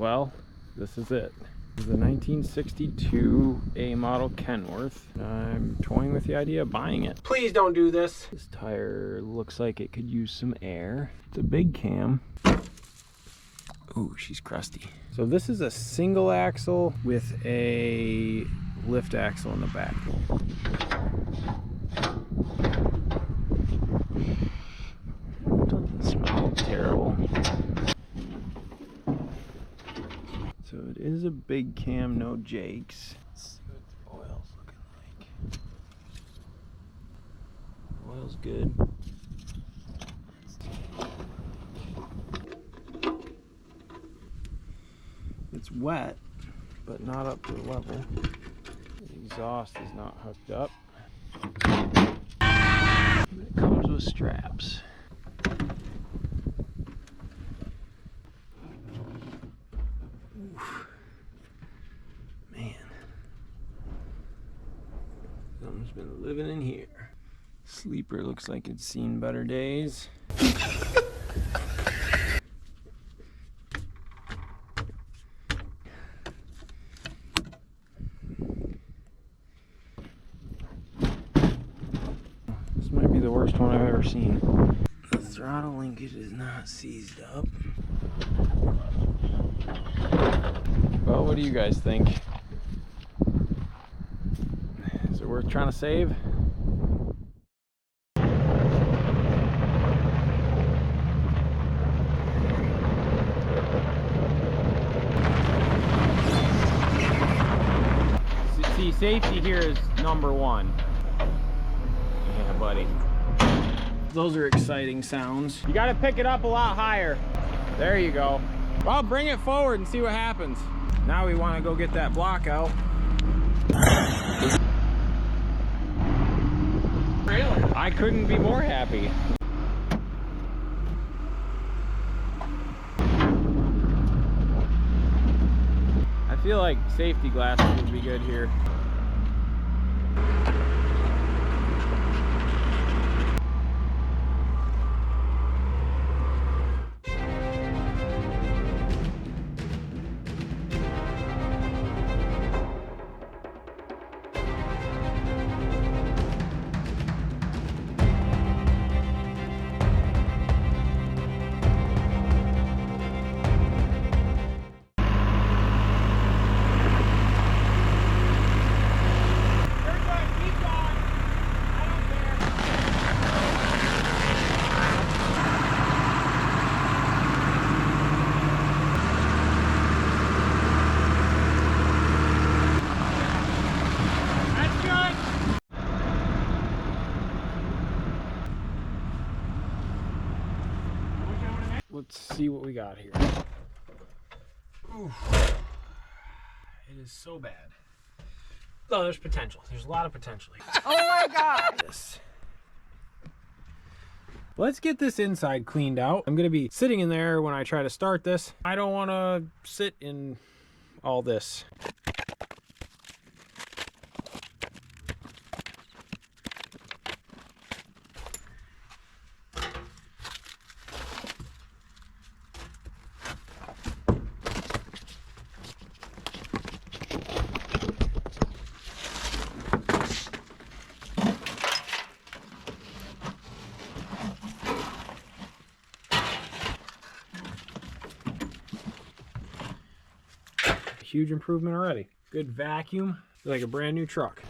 Well, this is it. This is a 1962 A model Kenworth. I'm toying with the idea of buying it. Please don't do this. This tire looks like it could use some air. It's a big cam. Ooh, she's crusty. So this is a single axle with a lift axle in the back. Doesn't smell terrible. So it is a big cam, no jakes. Let's see what the oil's looking like. Oil's good. It's wet, but not up to the level. The exhaust is not hooked up. It comes with straps. Oof. Man, something's been living in here. Sleeper looks like it's seen better days. This might be the worst one I've ever seen. The throttle linkage is not seized up. Well, what do you guys think? Is it worth trying to save? See, safety here is number one. Yeah, buddy. Those are exciting sounds. You gotta pick it up a lot higher. There you go. Well, bring it forward and see what happens. Now we want to go get that block out. Really? I couldn't be more happy. I feel like safety glasses would be good here. Let's see what we got here. Oof. It is so bad. Oh, there's potential. There's a lot of potential here. Oh my God! Let's get this inside cleaned out. I'm gonna be sitting in there when I try to start this. I don't want to sit in all this. Huge improvement already. Good vacuum, like a brand new truck.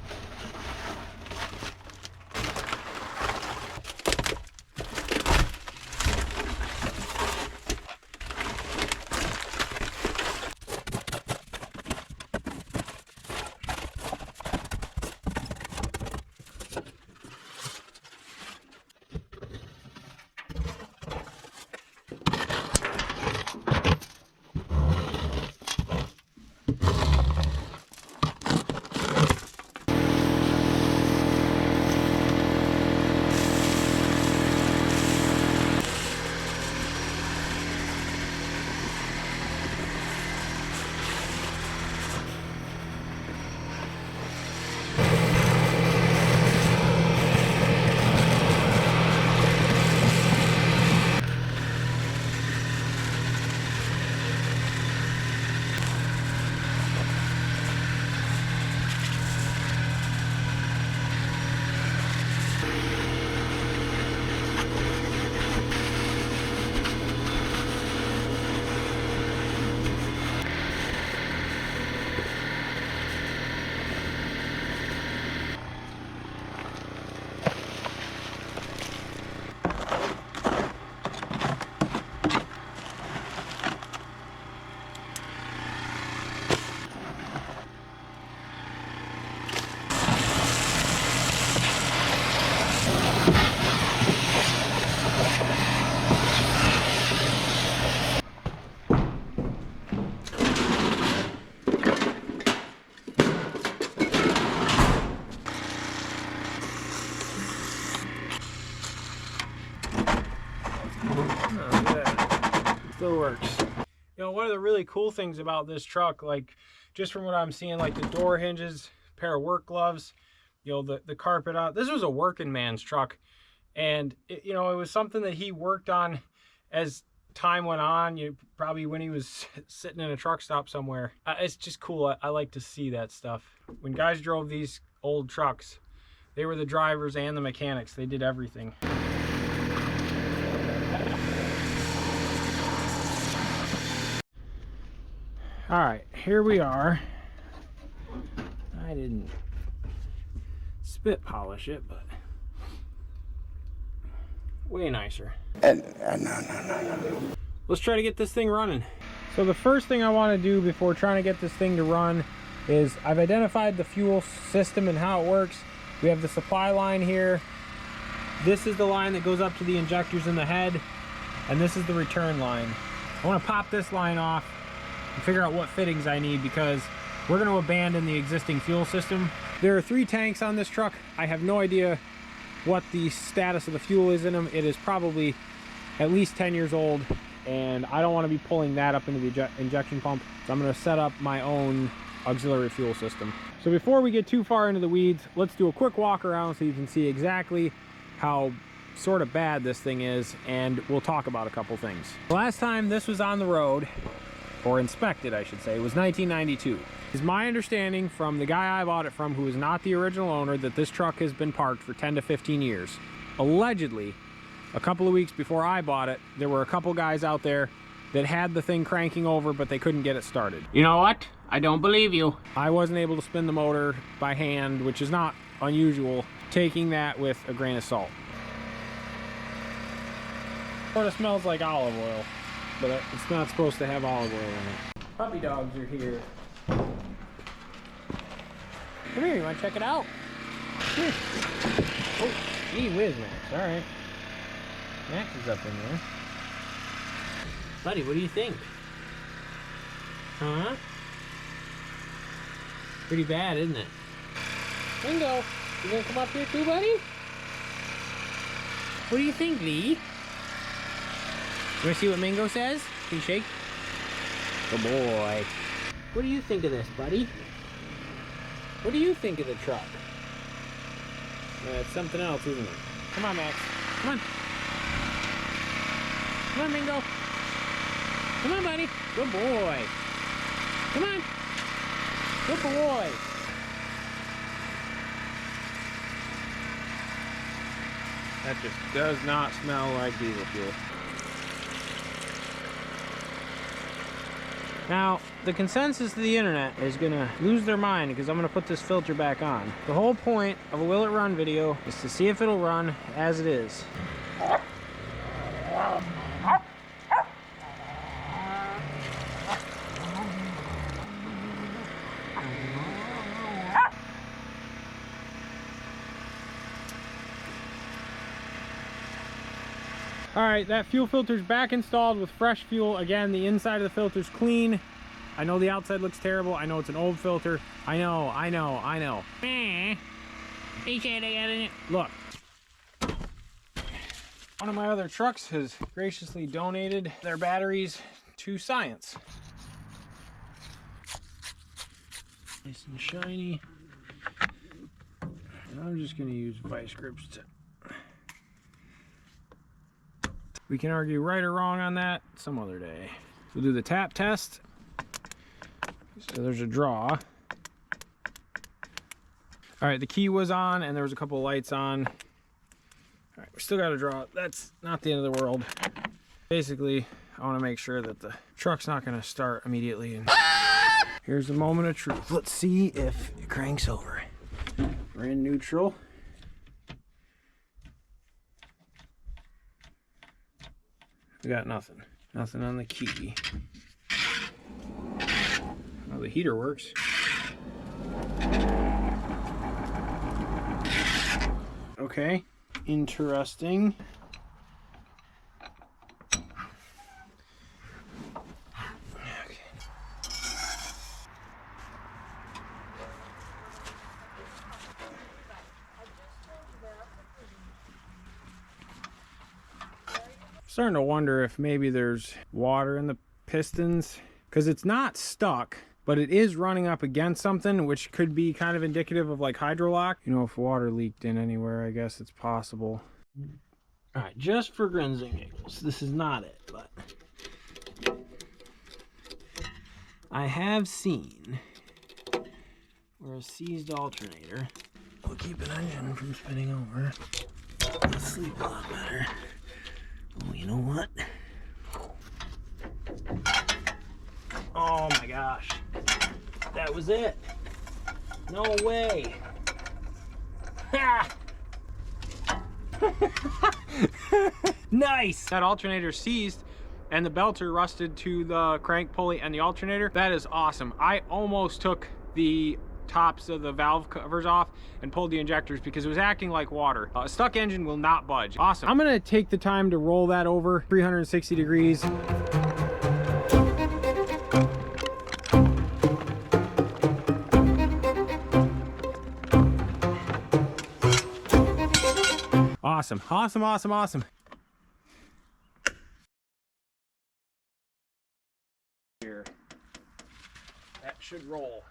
Oh, yeah. Still works. You know, one of the really cool things about this truck, like just from what I'm seeing, like the door hinges, pair of work gloves, you know, the carpet out. This was a working man's truck, and you know, it was something that he worked on as time went on. You probably when he was sitting in a truck stop somewhere. It's just cool. I like to see that stuff. When guys drove these old trucks, they were the drivers and the mechanics. They did everything. All right, here we are. I didn't spit polish it, but way nicer. No. Let's try to get this thing running. So the first thing I want to do before trying to get this thing to run is I've identified the fuel system and how it works. We have the supply line here. This is the line that goes up to the injectors in the head, and this is the return line. I want to pop this line off and figure out what fittings I need, because we're going to abandon the existing fuel system. There are 3 tanks on this truck. I have no idea what the status of the fuel is in them. It is probably at least 10 years old, and I don't want to be pulling that up into the injection pump. So I'm going to set up my own auxiliary fuel system. So before we get too far into the weeds, let's do a quick walk around so you can see exactly how sort of bad this thing is, and we'll talk about a couple things. The last time this was on the road, or inspected I should say, was 1992. It's my understanding from the guy I bought it from, who is not the original owner, that this truck has been parked for 10 to 15 years. Allegedly, a couple of weeks before I bought it, there were a couple guys out there that had the thing cranking over, but they couldn't get it started. You know what? I don't believe you. I wasn't able to spin the motor by hand, which is not unusual, taking that with a grain of salt. Sort of smells like olive oil, but it's not supposed to have olive oil in it. Puppy dogs are here. Come here, you want to check it out? Here. Oh, gee whiz, Max. All right. Max is up in there. Buddy, what do you think? Huh? Pretty bad, isn't it? Mingo, you gonna come up here too, buddy? What do you think, Lee? You wanna see what Mingo says? Can you shake? Good boy. What do you think of this, buddy? What do you think of the truck? It's something else, isn't it? Come on, Max. Come on. Come on, Mingo. Come on, buddy. Good boy. Come on. Good boy. That just does not smell like diesel fuel. Now, the consensus of the internet is gonna lose their mind because I'm gonna put this filter back on. The whole point of a Will It Run video is to see if it'll run as it is. All right, that fuel filter's back installed with fresh fuel. Again, the inside of the filter's clean. I know the outside looks terrible. I know it's an old filter. I know. Look. One of my other trucks has graciously donated their batteries to science. Nice and shiny. And I'm just gonna use vice grips to... We can argue right or wrong on that some other day. We'll do the tap test. So there's a draw. All right, the key was on and there was a couple of lights on. All right, we still got a draw. That's not the end of the world. Basically, I want to make sure that the truck's not going to start immediately. And here's the moment of truth. Let's see if it cranks over. We're in neutral. We got nothing. Nothing on the key. Well, the heater works. Okay, interesting. Okay. Starting to wonder if maybe there's water in the pistons, because it's not stuck, but it is running up against something, which could be kind of indicative of like hydrolock. You know, if water leaked in anywhere, I guess it's possible. All right, just for grins and giggles, this is not it, but I have seen where a seized alternator will keep an engine from spinning over. I'll sleep a lot better. Oh, you know what? Oh my gosh. That was it. No way. Ha! Nice! That alternator seized and the belter rusted to the crank pulley and the alternator. That is awesome. I almost took the tops of the valve covers off and pulled the injectors because it was acting like water. A stuck engine will not budge. Awesome. I'm gonna take the time to roll that over 360 degrees. Awesome, awesome, awesome, awesome. Here, that should roll.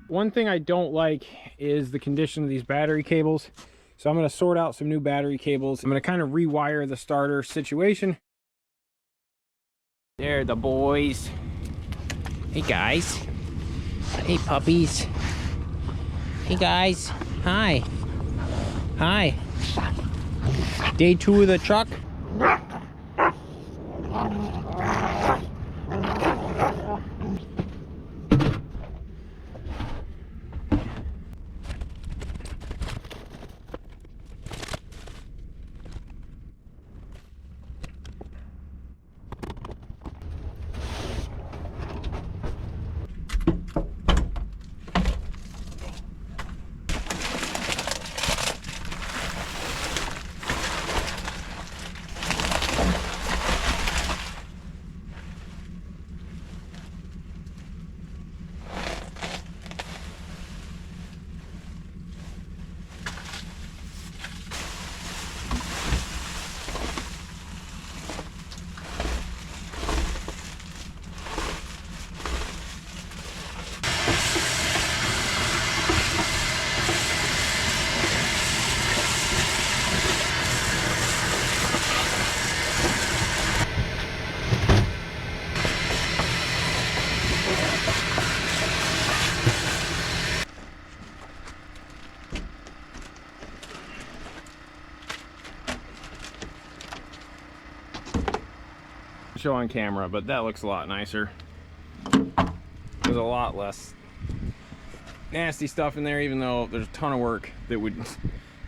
One thing I don't like is the condition of these battery cables. So I'm going to sort out some new battery cables. I'm going to kind of rewire the starter situation. There the boys. Hey guys. Hey puppies. Hey guys. Hi. Hi. Day 2 of the truck. Show on camera, but that looks a lot nicer. There's a lot less nasty stuff in there, even though there's a ton of work that would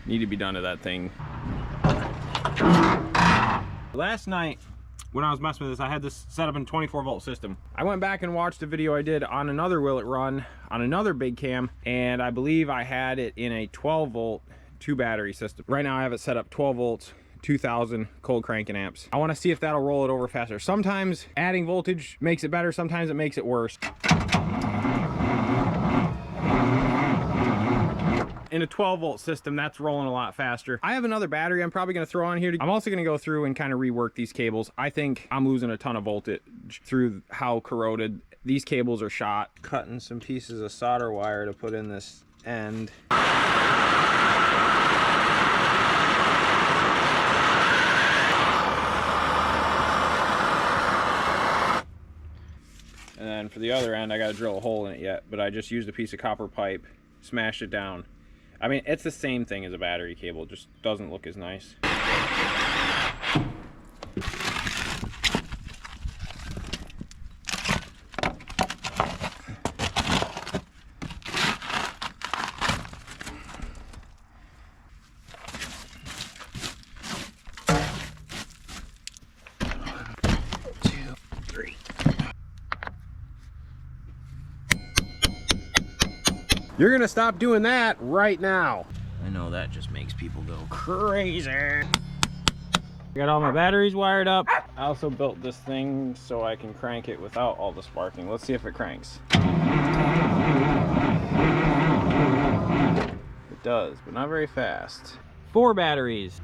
need to be done to that thing. Last night when I was messing with this, I had this set up in a 24-volt system. I went back and watched a video I did on another Will It Run on another big cam, and I believe I had it in a 12-volt 2-battery system. Right now I have it set up 12 volts 2000 cold cranking amps. I want to see if that'll roll it over faster. Sometimes adding voltage makes it better, sometimes it makes it worse. In a 12-volt system, that's rolling a lot faster. I have another battery I'm probably going to throw on here. I'm also going to go through and kind of rework these cables. I think I'm losing a ton of voltage through how corroded these cables are shot. Cutting some pieces of solder wire to put in this end. And then for the other end, I got to drill a hole in it yet, but I just used a piece of copper pipe, smashed it down. I mean, it's the same thing as a battery cable, it just doesn't look as nice. You're gonna stop doing that right now. I know that just makes people go crazy. I got all my batteries wired up. I also built this thing so I can crank it without all the sparking. Let's see if it cranks. It does, but not very fast. 4 batteries.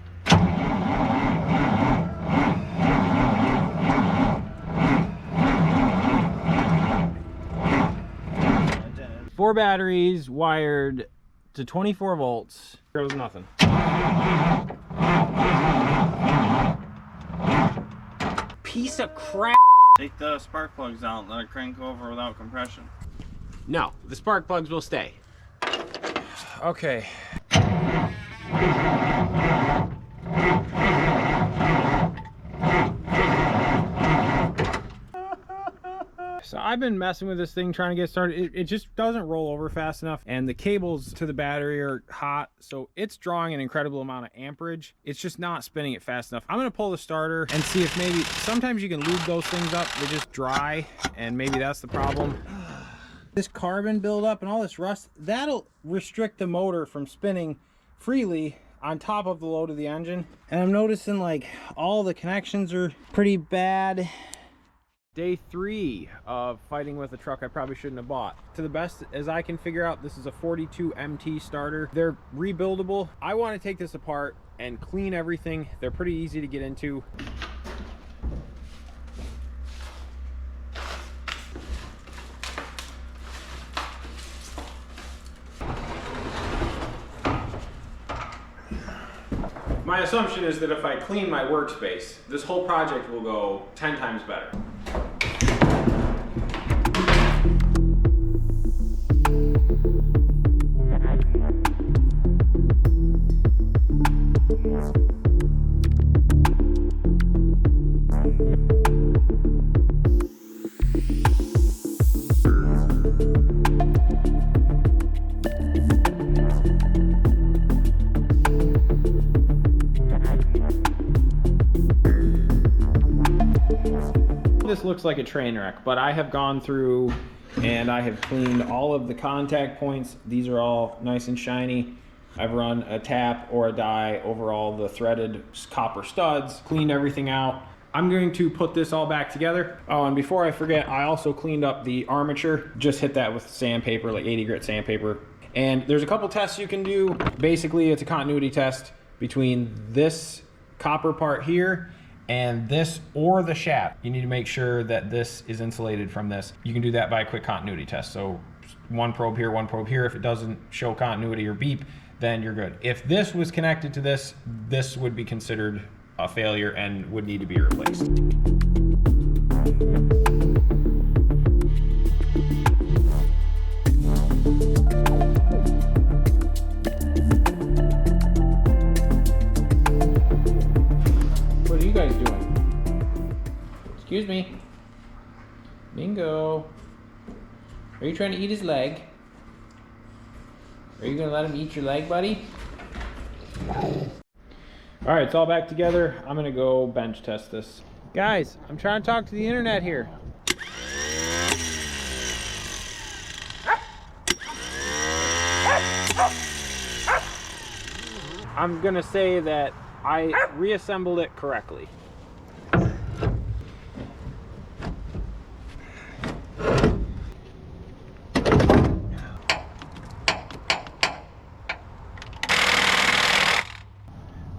Four batteries wired to 24 volts. There was nothing. Piece of crap. Take the spark plugs out and let it crank over without compression. No, the spark plugs will stay. Okay. So I've been messing with this thing, trying to get started. It just doesn't roll over fast enough, and the cables to the battery are hot, so it's drawing an incredible amount of amperage. It's just not spinning it fast enough. I'm gonna pull the starter and see if maybe, sometimes you can lube those things up, they just dry, and maybe that's the problem. This carbon buildup and all this rust, that'll restrict the motor from spinning freely on top of the load of the engine. And I'm noticing like all the connections are pretty bad. Day 3 of fighting with a truck I probably shouldn't have bought. To the best as I can figure out, this is a 42 MT starter. They're rebuildable. I want to take this apart and clean everything. They're pretty easy to get into. My assumption is that if I clean my workspace, this whole project will go 10 times better. This looks like a train wreck, but I have gone through and I have cleaned all of the contact points. These are all nice and shiny. I've run a tap or a die over all the threaded copper studs, cleaned everything out. I'm going to put this all back together. Oh, and before I forget, I also cleaned up the armature. Just hit that with sandpaper, like 80 grit sandpaper. And there's a couple tests you can do. Basically, it's a continuity test between this copper part here and this or the shaft. You need to make sure that this is insulated from this. You can do that by a quick continuity test. So one probe here, one probe here. If it doesn't show continuity or beep, then you're good. If this was connected to this, this would be considered a failure and would need to be replaced. What are you guys doing? Excuse me. Mingo. Are you trying to eat his leg? Are you gonna let him eat your leg, buddy? All right, it's all back together. I'm gonna go bench test this. Guys, I'm trying to talk to the internet here. I'm gonna say that I reassembled it correctly.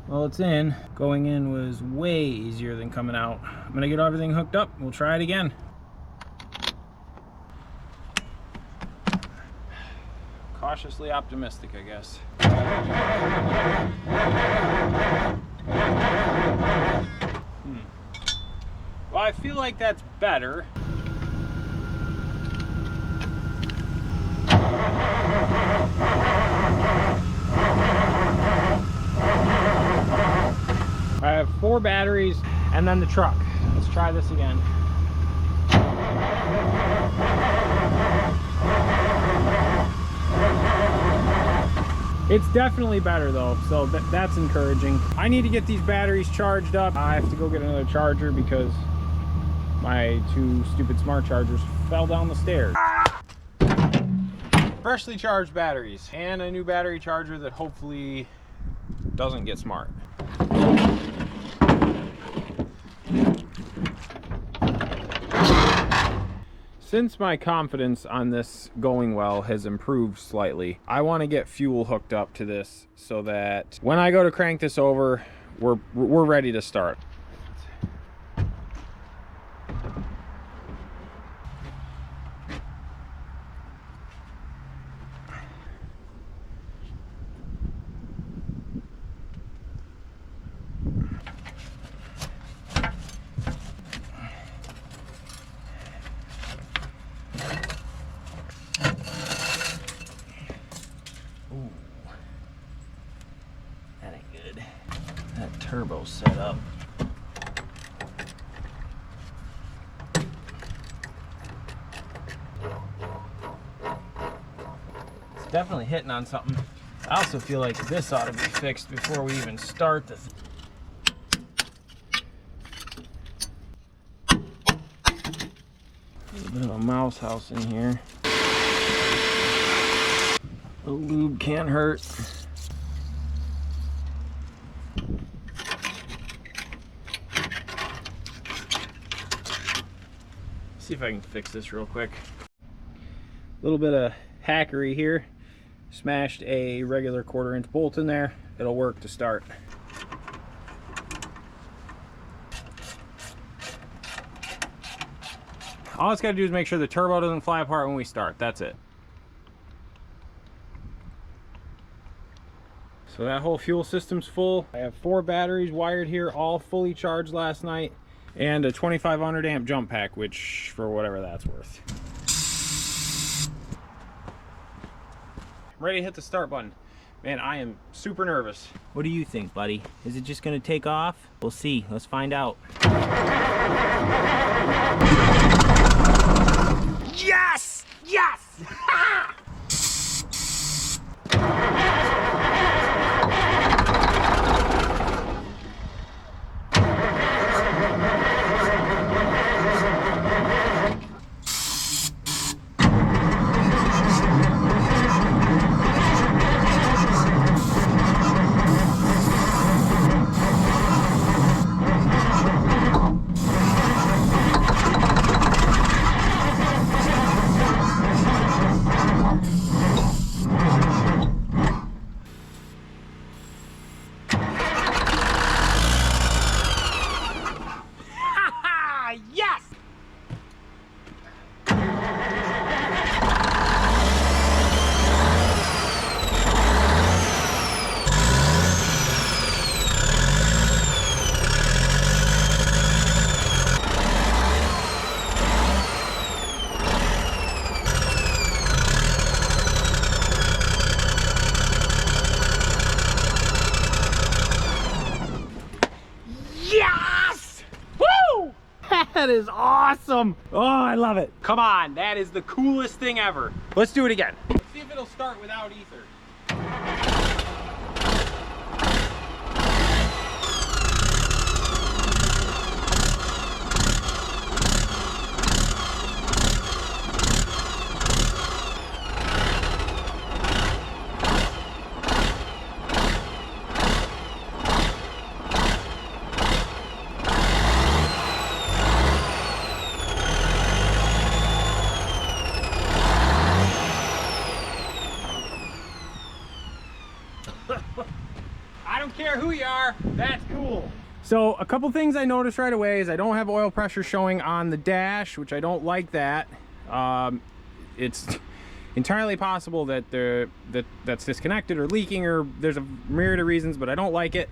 Well, it's in. Going in was way easier than coming out. I'm gonna get everything hooked up. We'll try it again. Cautiously optimistic, I guess. Well, I feel like that's better. I have 4 batteries and then the truck. Let's try this again. It's definitely better though, so that's encouraging. I need to get these batteries charged up. I have to go get another charger because my 2 stupid smart chargers fell down the stairs. Freshly charged batteries and a new battery charger that hopefully doesn't get smart. Since my confidence on this going well has improved slightly, I want to get fuel hooked up to this so that when I go to crank this over, we're ready to start. Turbo set up. It's definitely hitting on something. I also feel like this ought to be fixed before we even start this. A little bit of a mouse house in here. A lube can't hurt. See if I can fix this real quick. A little bit of hackery here. Smashed a regular 1/4" bolt in there. It'll work to start. All it's got to do is make sure the turbo doesn't fly apart when we start. That's it. So that whole fuel system's full. I have 4 batteries wired here, all fully charged last night. And a 2500 amp jump pack, which for whatever that's worth. I'm ready to hit the start button. Man, I am super nervous. What do you think, buddy? Is it just gonna take off? We'll see. Let's find out. Yes! Yes! That is awesome. Oh, I love it. Come on, that is the coolest thing ever. Let's do it again. Let's see if it'll start without ether. I don't care who you are, that's cool. So a couple things I noticed right away is I don't have oil pressure showing on the dash, which I don't like that. It's entirely possible that that's disconnected or leaking, or there's a myriad of reasons, but I don't like it.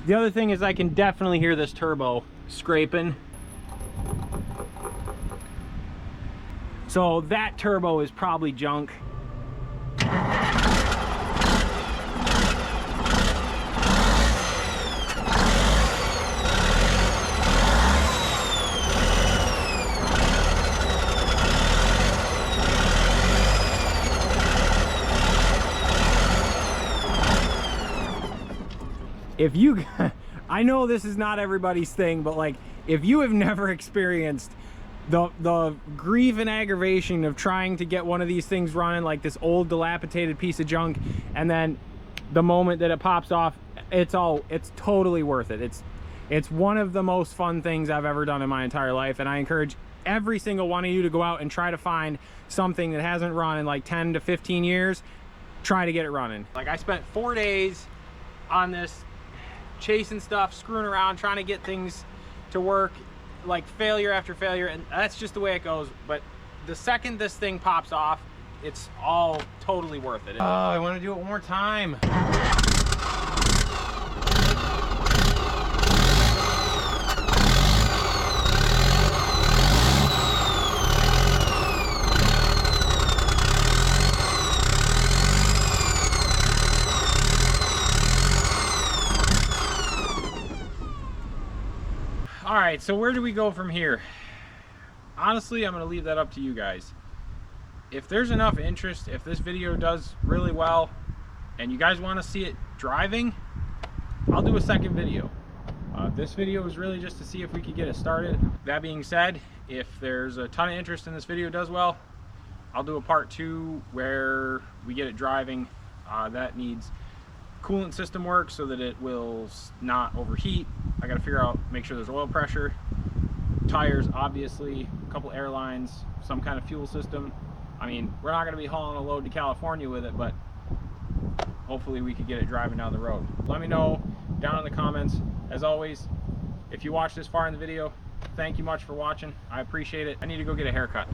The other thing is I can definitely hear this turbo scraping. So that turbo is probably junk. If you, I know this is not everybody's thing, but like, if you have never experienced the grief and aggravation of trying to get one of these things running, like this old dilapidated piece of junk, and then the moment that it pops off, it's totally worth it. It's one of the most fun things I've ever done in my entire life, and I encourage every single one of you to go out and try to find something that hasn't run in like 10 to 15 years. Try to get it running. Like, I spent 4 days on this, chasing stuff, screwing around, trying to get things to work, like failure after failure, and that's just the way it goes. But the second this thing pops off, it's all totally worth it. Oh, I want to do it one more time. All right, so where do we go from here? Honestly, I'm gonna leave that up to you guys. If there's enough interest, if this video does really well, and you guys wanna see it driving, I'll do a second video. This video was really just to see if we could get it started. That being said, if there's a ton of interest in this video does well, I'll do a part 2 where we get it driving. That needs coolant system work so that it will not overheat. I gotta figure out, make sure there's oil pressure, tires, obviously, a couple airlines, some kind of fuel system. I mean, we're not gonna be hauling a load to California with it, but hopefully we could get it driving down the road. Let me know down in the comments. As always, if you watched this far in the video, thank you much for watching. I appreciate it. I need to go get a haircut.